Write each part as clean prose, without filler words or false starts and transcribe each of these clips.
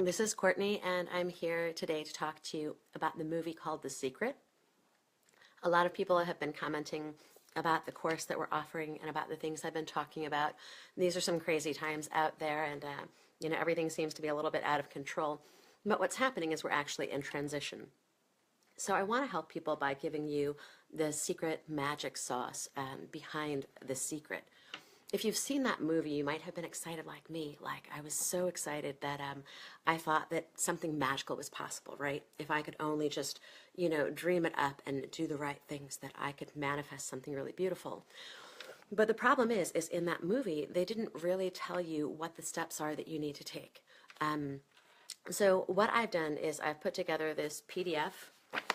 This is Courtney, and I'm here today to talk to you about the movie called The Secret. A lot of people have been commenting about the course that we're offering and about the things I've been talking about. These are some crazy times out there, and everything seems to be a little bit out of control. But what's happening is we're actually in transition. So I want to help people by giving you the secret magic sauce behind The Secret. If you've seen that movie, you might have been excited like me. Like, I was so excited that I thought that something magical was possible, right? If I could only just, dream it up and do the right things, that I could manifest something really beautiful. But the problem is in that movie, they didn't really tell you what the steps are that you need to take. So what I've done is I've put together this PDF.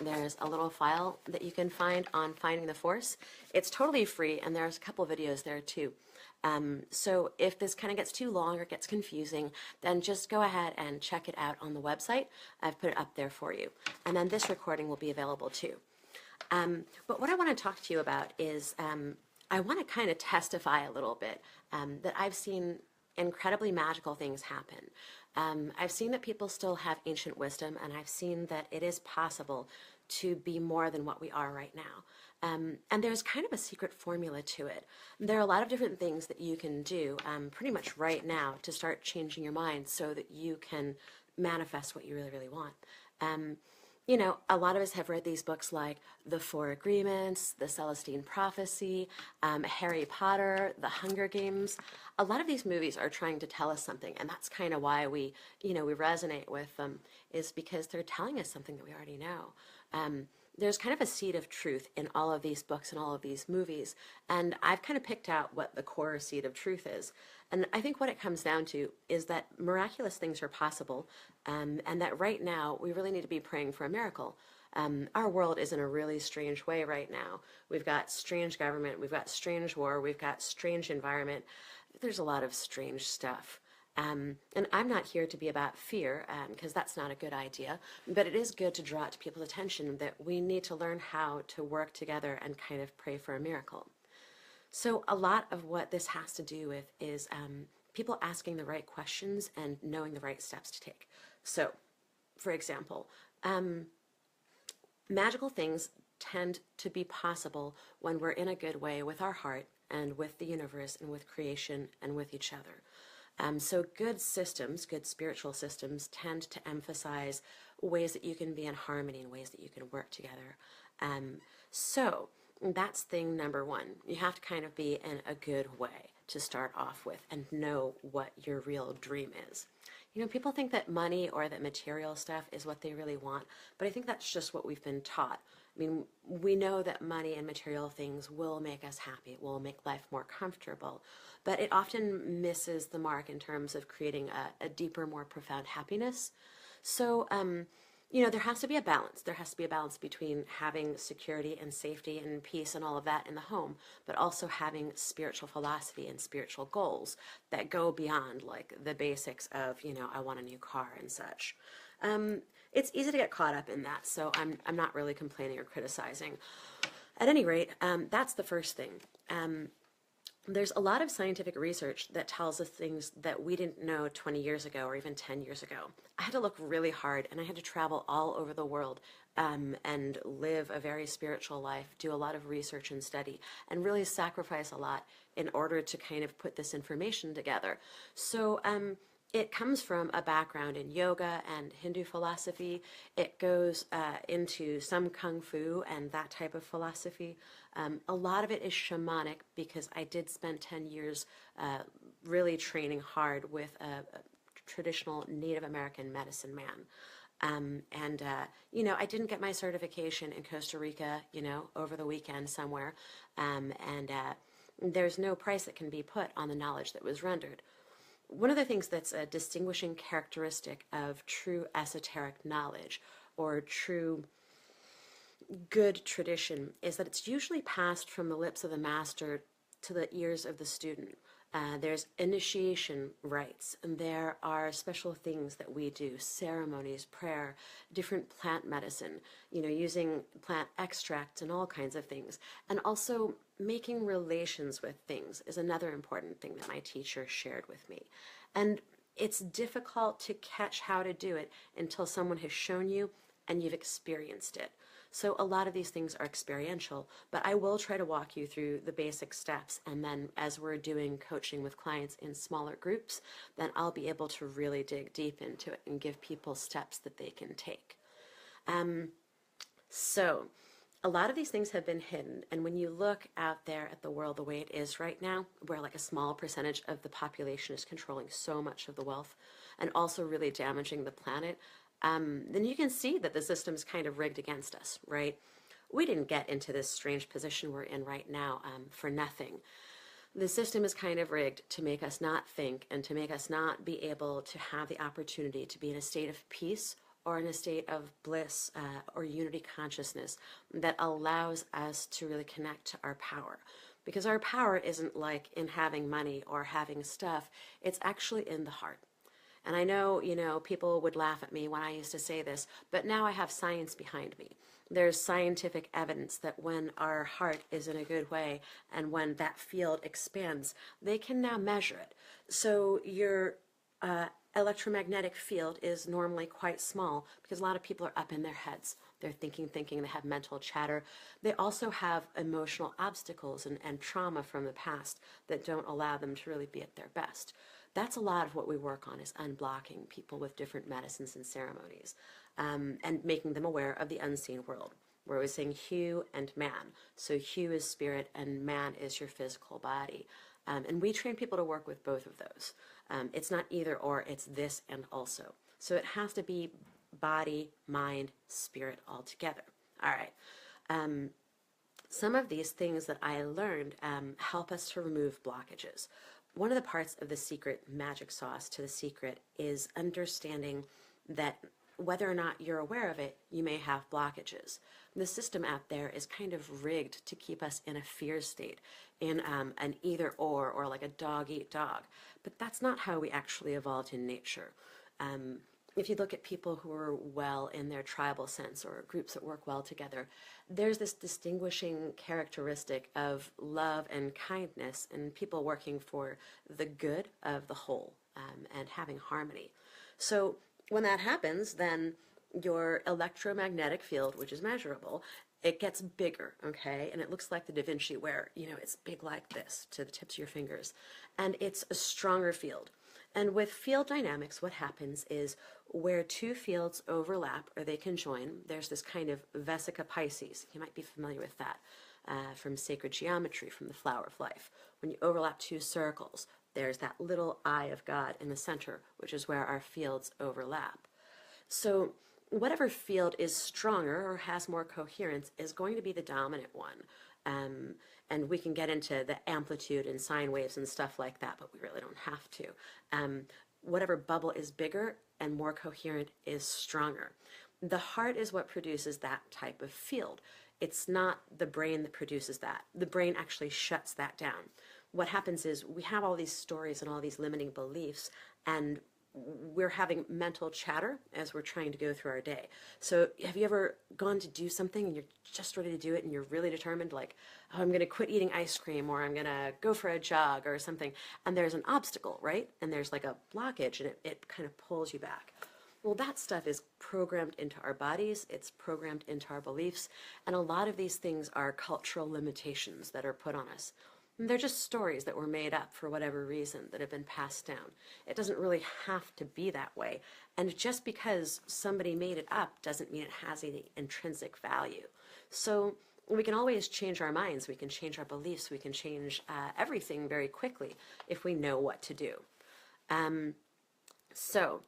There's a little file that you can find on Finding the Force. It's totally free, and there's a couple videos there too. So if this kind of gets too long or gets confusing, then just go ahead and check it out on the website. I've put it up there for you. And then this recording will be available too. But what I want to talk to you about is I want to kind of testify a little bit that I've seen incredibly magical things happen. I've seen that people still have ancient wisdom, and I've seen that it is possible to be more than what we are right now. And there's kind of a secret formula to it. There are a lot of different things that you can do pretty much right now to start changing your mind so that you can manifest what you really, really want. A lot of us have read these books like The Four Agreements, The Celestine Prophecy, Harry Potter, The Hunger Games. A lot of these movies are trying to tell us something, and that's kind of why we resonate with them, is because they're telling us something that we already know. There's kind of a seed of truth in all of these books and all of these movies, and I've kind of picked out what the core seed of truth is. And I think what it comes down to is that miraculous things are possible, and that right now we really need to be praying for a miracle. Our world is in a really strange way right now. We've got strange government, we've got strange war, we've got strange environment. There's a lot of strange stuff. And I'm not here to be about fear, because that's not a good idea, but it is good to draw it to people's attention that we need to learn how to work together and kind of pray for a miracle. So a lot of what this has to do with is people asking the right questions and knowing the right steps to take. So, for example, magical things tend to be possible when we're in a good way with our heart and with the universe and with creation and with each other. So good systems, good spiritual systems, tend to emphasize ways that you can be in harmony and ways that you can work together. So that's thing number one. You have to kind of be in a good way to start off with and know what your real dream is. People think that money or that material stuff is what they really want, but I think that's just what we've been taught. I mean, we know that money and material things will make us happy, it will make life more comfortable, but it often misses the mark in terms of creating a deeper, more profound happiness. So, there has to be a balance. There has to be a balance between having security and safety and peace and all of that in the home, but also having spiritual philosophy and spiritual goals that go beyond like the basics of, I want a new car and such. It's easy to get caught up in that, so I'm not really complaining or criticizing. At any rate, that's the first thing. There's a lot of scientific research that tells us things that we didn't know 20 years ago or even 10 years ago. I had to look really hard, and I had to travel all over the world and live a very spiritual life, do a lot of research and study, and really sacrifice a lot in order to kind of put this information together. So it comes from a background in yoga and Hindu philosophy. It goes into some kung fu and that type of philosophy. A lot of it is shamanic because I did spend 10 years really training hard with a traditional Native American medicine man. I didn't get my certification in Costa Rica, over the weekend somewhere. There's no price that can be put on the knowledge that was rendered. One of the things that's a distinguishing characteristic of true esoteric knowledge or true good tradition is that it's usually passed from the lips of the master to the ears of the student. There's initiation rites, and there are special things that we do, ceremonies, prayer, different plant medicine, using plant extracts and all kinds of things. And also making relations with things is another important thing that my teacher shared with me. And it's difficult to catch how to do it until someone has shown you and you've experienced it. So a lot of these things are experiential, but I will try to walk you through the basic steps. And then as we're doing coaching with clients in smaller groups, then I'll be able to really dig deep into it and give people steps that they can take. So a lot of these things have been hidden. And when you look out there at the world the way it is right now, where like a small percentage of the population is controlling so much of the wealth and also really damaging the planet, then you can see that the system's kind of rigged against us, right? We didn't get into this strange position we're in right now for nothing. The system is kind of rigged to make us not think and to make us not be able to have the opportunity to be in a state of peace or in a state of bliss or unity consciousness that allows us to really connect to our power. Because our power isn't like in having money or having stuff, it's actually in the heart. And I know, people would laugh at me when I used to say this, but now I have science behind me. There's scientific evidence that when our heart is in a good way and when that field expands, they can now measure it. So your electromagnetic field is normally quite small because a lot of people are up in their heads. They're thinking, they have mental chatter. They also have emotional obstacles and trauma from the past that don't allow them to really be at their best. That's a lot of what we work on, is unblocking people with different medicines and ceremonies and making them aware of the unseen world. We're always saying Hu and Man. So Hu is spirit and Man is your physical body. And we train people to work with both of those. It's not either or, it's this and also. So it has to be body, mind, spirit all together. All right. Some of these things that I learned help us to remove blockages. One of the parts of the secret magic sauce to the secret is understanding that whether or not you're aware of it, you may have blockages. The system out there is kind of rigged to keep us in a fear state, in an either or like a dog eat dog. But that's not how we actually evolved in nature. If you look at people who are well in their tribal sense or groups that work well together, there's this distinguishing characteristic of love and kindness and people working for the good of the whole and having harmony. So when that happens, then your electromagnetic field, which is measurable, it gets bigger, okay? And it looks like the Da Vinci where, it's big like this to the tips of your fingers. And it's a stronger field. And with field dynamics, what happens is where two fields overlap or they conjoin, there's this kind of vesica Pisces. You might be familiar with that from sacred geometry, from the flower of life. When you overlap two circles, there's that little eye of God in the center, which is where our fields overlap. So whatever field is stronger or has more coherence is going to be the dominant one. And we can get into the amplitude and sine waves and stuff like that, but we really don't have to. Whatever bubble is bigger and more coherent is stronger. The heart is what produces that type of field. It's not the brain that produces that. The brain actually shuts that down. What happens is we have all these stories and all these limiting beliefs, and we're having mental chatter as we're trying to go through our day. So have you ever gone to do something and you're just ready to do it and you're really determined, like, oh, I'm going to quit eating ice cream or I'm going to go for a jog or something, and there's an obstacle, right? And there's like a blockage and it kind of pulls you back. Well, that stuff is programmed into our bodies, it's programmed into our beliefs, and a lot of these things are cultural limitations that are put on us. They're just stories that were made up for whatever reason that have been passed down. It doesn't really have to be that way. And just because somebody made it up doesn't mean it has any intrinsic value. So we can always change our minds. We can change our beliefs. We can change everything very quickly if we know what to do. So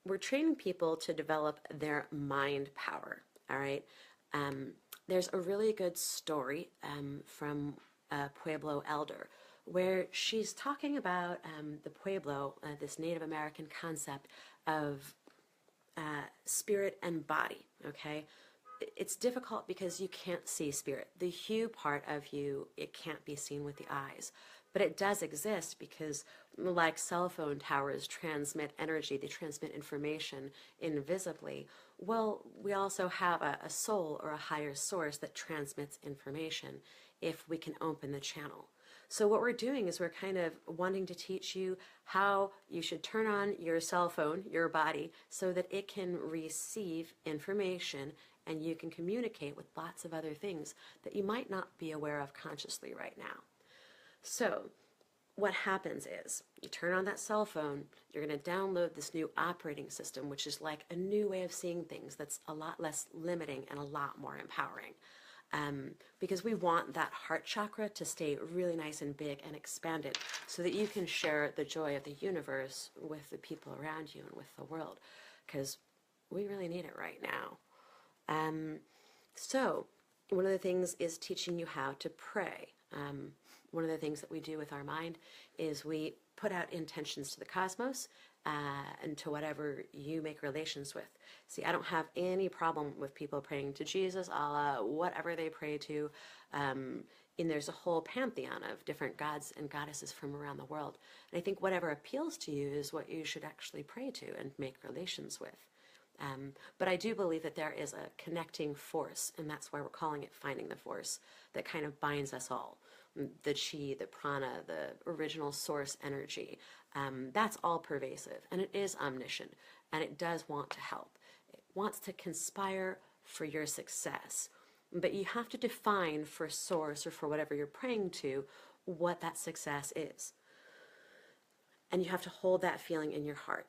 we're training people to develop their mind power, all right? There's a really good story from Pueblo elder, where she's talking about the Pueblo, this Native American concept of spirit and body, okay? It's difficult because you can't see spirit. The Hu part of you, it can't be seen with the eyes. But it does exist because, like cell phone towers transmit energy, they transmit information invisibly. Well, we also have a soul or a higher source that transmits information if we can open the channel. So what we're doing is we're kind of wanting to teach you how you should turn on your cell phone, your body, so that it can receive information and you can communicate with lots of other things that you might not be aware of consciously right now. So what happens is you turn on that cell phone, you're going to download this new operating system, which is like a new way of seeing things that's a lot less limiting and a lot more empowering. Because we want that heart chakra to stay really nice and big and expanded so that you can share the joy of the universe with the people around you and with the world, because we really need it right now. So one of the things is teaching you how to pray. One of the things that we do with our mind is we put out intentions to the cosmos and to whatever you make relations with. See, I don't have any problem with people praying to Jesus, Allah, whatever they pray to. And there's a whole pantheon of different gods and goddesses from around the world. And I think whatever appeals to you is what you should actually pray to and make relations with. But I do believe that there is a connecting force, and that's why we're calling it Finding the Force, that kind of binds us all. The chi, the prana, the original source energy, that's all pervasive, and it is omniscient, and it does want to help. It wants to conspire for your success, but you have to define for source or for whatever you're praying to what that success is. And you have to hold that feeling in your heart.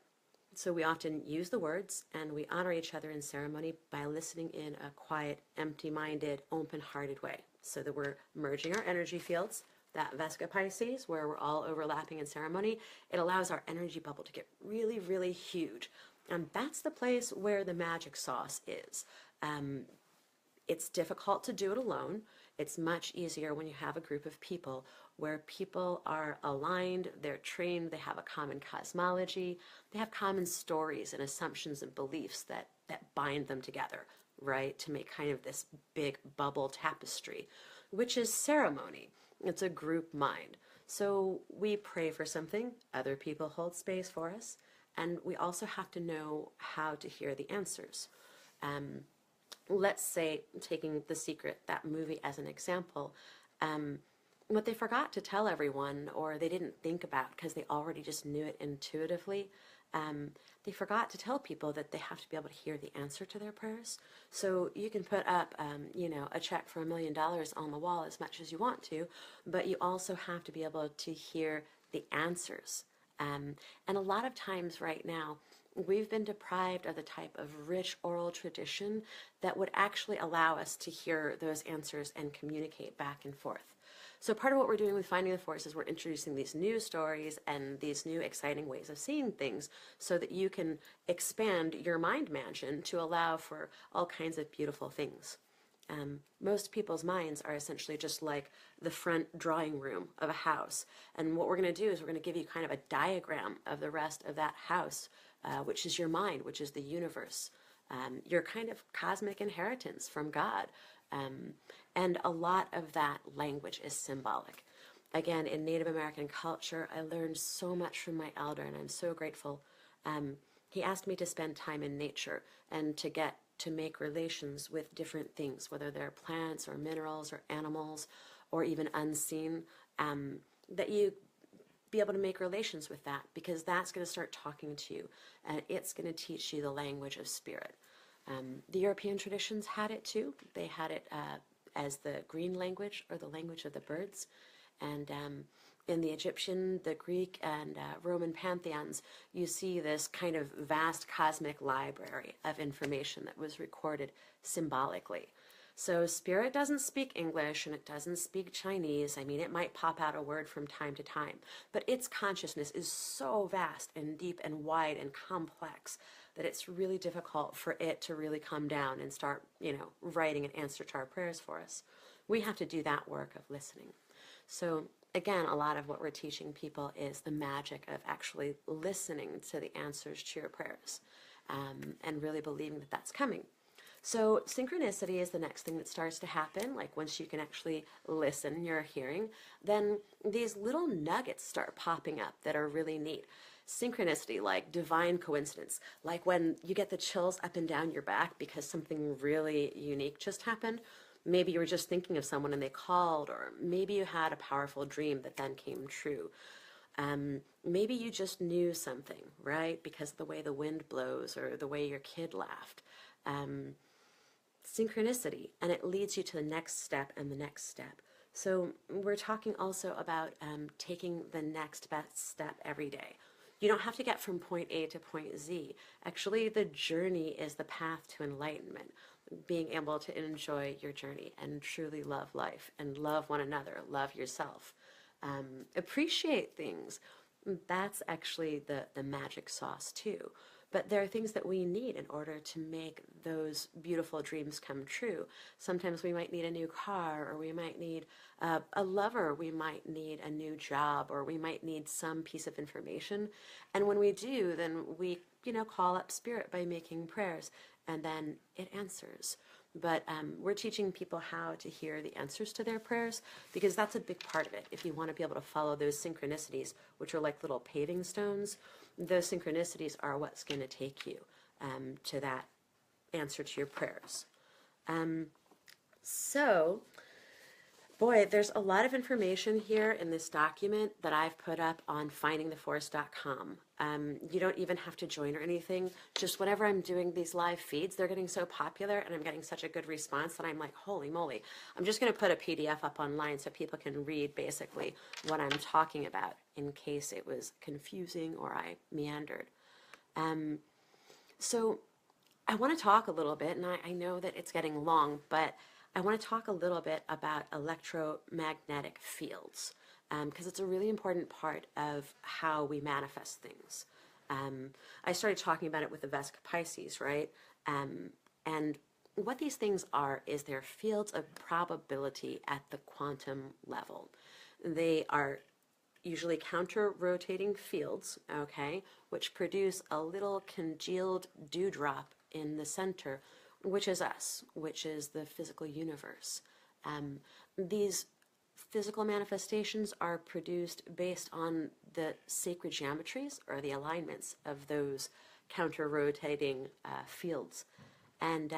So we often use the words and we honor each other in ceremony by listening in a quiet, empty-minded, open-hearted way. So that we're merging our energy fields, that Vesica Pisces, where we're all overlapping in ceremony, it allows our energy bubble to get really, really huge. And that's the place where the magic sauce is. It's difficult to do it alone. It's much easier when you have a group of people where people are aligned, they're trained, they have a common cosmology, they have common stories and assumptions and beliefs that bind them together, right, to make kind of this big bubble tapestry, which is ceremony. It's a group mind. So we pray for something, other people hold space for us, and we also have to know how to hear the answers. Let's say, taking The Secret, that movie as an example, what they forgot to tell everyone, or they didn't think about because they already just knew it intuitively, they forgot to tell people that they have to be able to hear the answer to their prayers. So you can put up, a check for $1 million on the wall as much as you want to, but you also have to be able to hear the answers. And a lot of times right now, we've been deprived of the type of rich oral tradition that would actually allow us to hear those answers and communicate back and forth. So part of what we're doing with Finding the Force is we're introducing these new stories and these new exciting ways of seeing things so that you can expand your mind mansion to allow for all kinds of beautiful things. Most people's minds are essentially just like the front drawing room of a house. And what we're going to do is we're going to give you kind of a diagram of the rest of that house, which is your mind, which is the universe, your kind of cosmic inheritance from God. And a lot of that language is symbolic. Again, in Native American culture, I learned so much from my elder, and I'm so grateful. He asked me to spend time in nature and to get to make relations with different things, whether they're plants or minerals or animals or even unseen, that you be able to make relations with that, because that's going to start talking to you and it's going to teach you the language of spirit. The European traditions had it too. They had it as the green language, or the language of the birds. And in the Egyptian, the Greek, and Roman pantheons, you see this kind of vast cosmic library of information that was recorded symbolically. So spirit doesn't speak English and it doesn't speak Chinese. I mean, it might pop out a word from time to time, but its consciousness is so vast and deep and wide and complex that it's really difficult for it to really come down and start, writing an answer to our prayers for us. We have to do that work of listening. So again, a lot of what we're teaching people is the magic of actually listening to the answers to your prayers, and really believing that that's coming. So synchronicity is the next thing that starts to happen. Like once you can actually listen, you're hearing, then these little nuggets start popping up that are really neat. Synchronicity, like divine coincidence, like when you get the chills up and down your back because something really unique just happened. maybe you were just thinking of someone and they called, or maybe you had a powerful dream that then came true. Maybe you just knew something, right? Because of the way the wind blows or the way your kid laughed. Synchronicity, and it leads you to the next step and the next step. So we're talking also about taking the next best step every day. You don't have to get from point A to point Z. Actually, the journey is the path to enlightenment. Being able to enjoy your journey and truly love life and love one another, love yourself, appreciate things. That's actually the magic sauce too. But there are things that we need in order to make those beautiful dreams come true. Sometimes we might need a new car, or we might need a lover, we might need a new job, or we might need some piece of information. And when we do, then we, call up spirit by making prayers, and then it answers. But we're teaching people how to hear the answers to their prayers, because that's a big part of it. If you want to be able to follow those synchronicities, which are like little paving stones, those synchronicities are what's going to take you to that answer to your prayers. So, boy, there's a lot of information here in this document that I've put up on findingtheforce.com. You don't even have to join or anything. Just whenever I'm doing these live feeds, they're getting so popular and I'm getting such a good response that I'm like, holy moly. I'm just going to put a PDF up online so people can read basically what I'm talking about in case it was confusing or I meandered. So I want to talk a little bit, and I know that it's getting long, but I want to talk a little bit about electromagnetic fields, because it's a really important part of how we manifest things. I started talking about it with the Vesica Pisces, right? And what these things are is they're fields of probability at the quantum level. They are usually counter-rotating fields, okay, which produce a little congealed dewdrop in the center, which is us, which is the physical universe. These physical manifestations are produced based on the sacred geometries or the alignments of those counter-rotating fields. And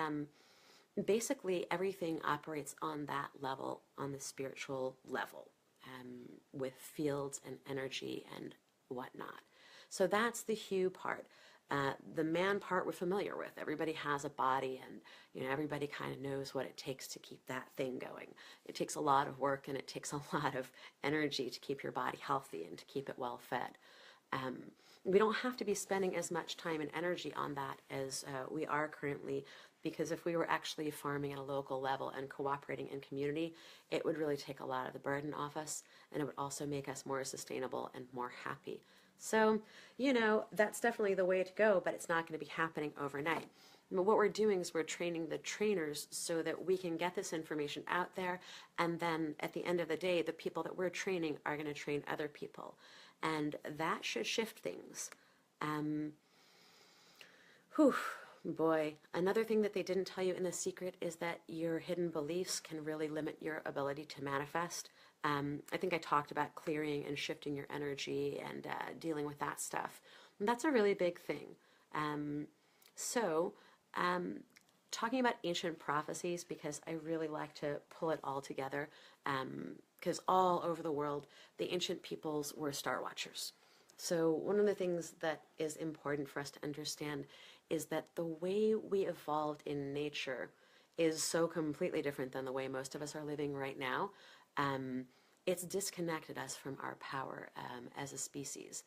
basically everything operates on that level, on the spiritual level, with fields and energy and whatnot. So that's the hue part. The man part we're familiar with. Everybody has a body, and everybody kind of knows what it takes to keep that thing going. It takes a lot of work and it takes a lot of energy to keep your body healthy and to keep it well fed. We don't have to be spending as much time and energy on that as we are currently, because if we were actually farming at a local level and cooperating in community, it would really take a lot of the burden off us, and it would also make us more sustainable and more happy. So, that's definitely the way to go, but it's not going to be happening overnight. But what we're doing is we're training the trainers so that we can get this information out there, and then at the end of the day, the people that we're training are going to train other people. And that should shift things. Boy, another thing that they didn't tell you in The Secret is that your hidden beliefs can really limit your ability to manifest. I think I talked about clearing and shifting your energy and dealing with that stuff. And that's a really big thing. Talking about ancient prophecies, because I really like to pull it all together, because all over the world, the ancient peoples were star watchers. So one of the things that is important for us to understand is that the way we evolved in nature is so completely different than the way most of us are living right now. It's disconnected us from our power as a species.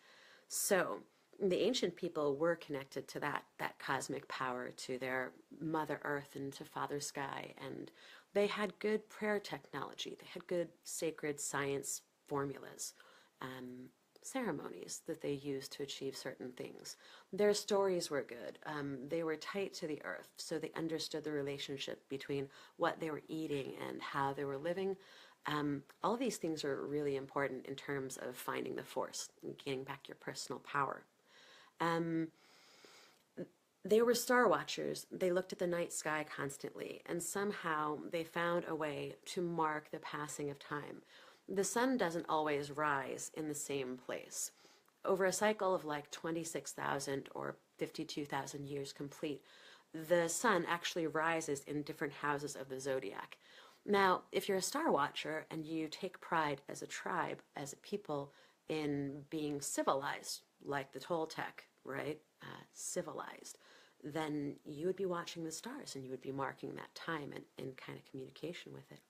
So the ancient people were connected to that cosmic power, to their Mother Earth and to Father Sky, and they had good prayer technology. They had good sacred science formulas, ceremonies that they used to achieve certain things. Their stories were good. They were tight to the earth, so they understood the relationship between what they were eating and how they were living. All of these things are really important in terms of finding the force and getting back your personal power. They were star watchers. They looked at the night sky constantly, and somehow they found a way to mark the passing of time. The sun doesn't always rise in the same place. Over a cycle of like 26,000 or 52,000 years complete, the sun actually rises in different houses of the zodiac. Now, if you're a star watcher and you take pride as a tribe, as a people, in being civilized, like the Toltec, right? Civilized, then you would be watching the stars and you would be marking that time and in kind of communication with it.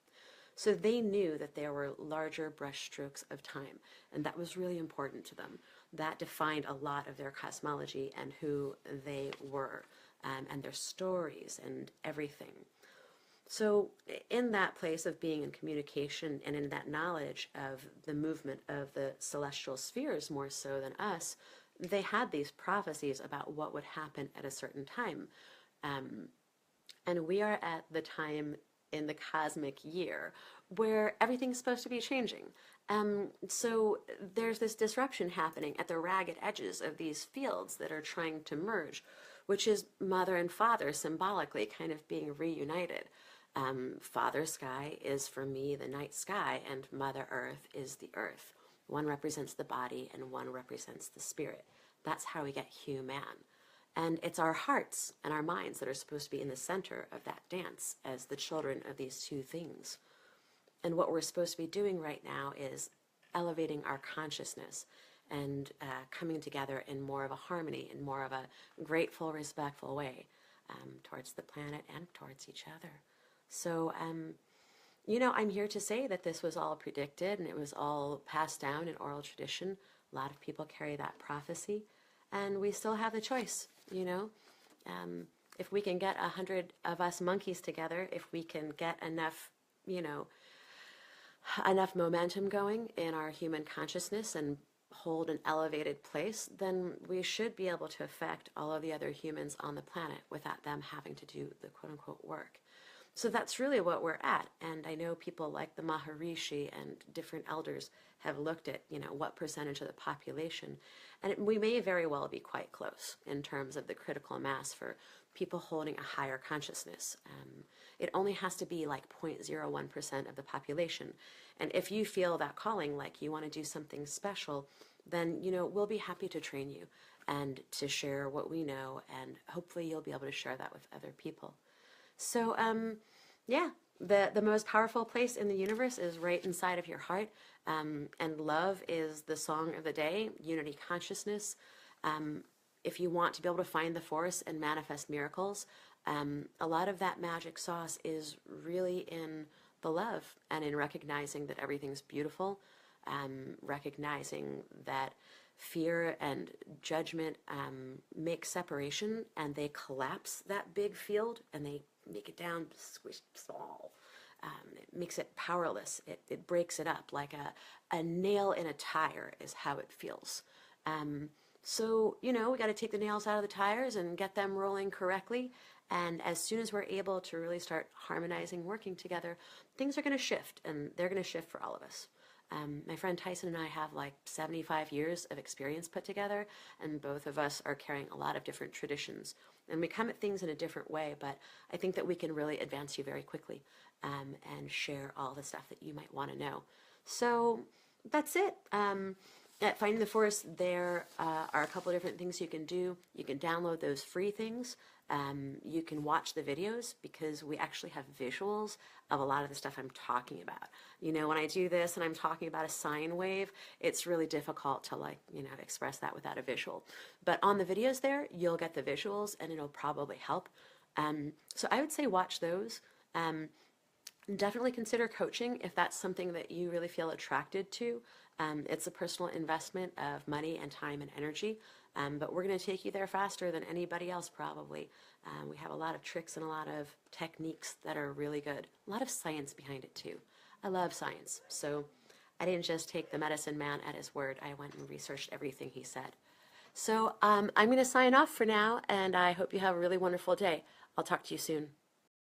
So they knew that there were larger brushstrokes of time, and that was really important to them. That defined a lot of their cosmology and who they were, and their stories and everything. So, in that place of being in communication and in that knowledge of the movement of the celestial spheres more so than us, they had these prophecies about what would happen at a certain time. Um, and we are at the time in the cosmic year where everything's supposed to be changing. So there's this disruption happening at the ragged edges of these fields that are trying to merge, which is mother and father symbolically kind of being reunited. Father sky is for me the night sky, and Mother Earth is the earth. One represents the body and one represents the spirit. That's how we get human. And it's our hearts and our minds that are supposed to be in the center of that dance as the children of these two things. And what we're supposed to be doing right now is elevating our consciousness and coming together in more of a harmony, in more of a grateful, respectful way towards the planet and towards each other. So, I'm here to say that this was all predicted and it was all passed down in oral tradition. A lot of people carry that prophecy, and we still have the choice. If we can get 100 of us monkeys together, if we can get enough momentum going in our human consciousness and hold an elevated place, then we should be able to affect all of the other humans on the planet without them having to do the quote-unquote work. So that's really what we're at. And I know people like the Maharishi and different elders have looked at, what percentage of the population. And we may very well be quite close in terms of the critical mass for people holding a higher consciousness. It only has to be like 0.01% of the population. And if you feel that calling, like you want to do something special, then, we'll be happy to train you and to share what we know. And hopefully you'll be able to share that with other people. So, the most powerful place in the universe is right inside of your heart, and love is the song of the day, unity consciousness. If you want to be able to find the force and manifest miracles, a lot of that magic sauce is really in the love and in recognizing that everything's beautiful, recognizing that fear and judgment make separation and they collapse that big field and they make it down, squish, small. It makes it powerless. It breaks it up like a nail in a tire is how it feels. So, we got to take the nails out of the tires and get them rolling correctly. And as soon as we're able to really start harmonizing, working together, things are going to shift, and they're going to shift for all of us. My friend Tyson and I have like 75 years of experience put together, and both of us are carrying a lot of different traditions. And we come at things in a different way, but I think that we can really advance you very quickly and share all the stuff that you might want to know. So that's it. At Finding the Force, there are a couple of different things you can do. You can download those free things. You can watch the videos because we actually have visuals of a lot of the stuff I'm talking about. When I do this and I'm talking about a sine wave, it's really difficult to express that without a visual. But on the videos there, you'll get the visuals and it'll probably help. So I would say watch those. Definitely consider coaching if that's something that you really feel attracted to. It's a personal investment of money and time and energy, but we're going to take you there faster than anybody else probably. We have a lot of tricks and a lot of techniques that are really good. A lot of science behind it too. I love science, so I didn't just take the medicine man at his word. I went and researched everything he said. So I'm going to sign off for now, and I hope you have a really wonderful day. I'll talk to you soon.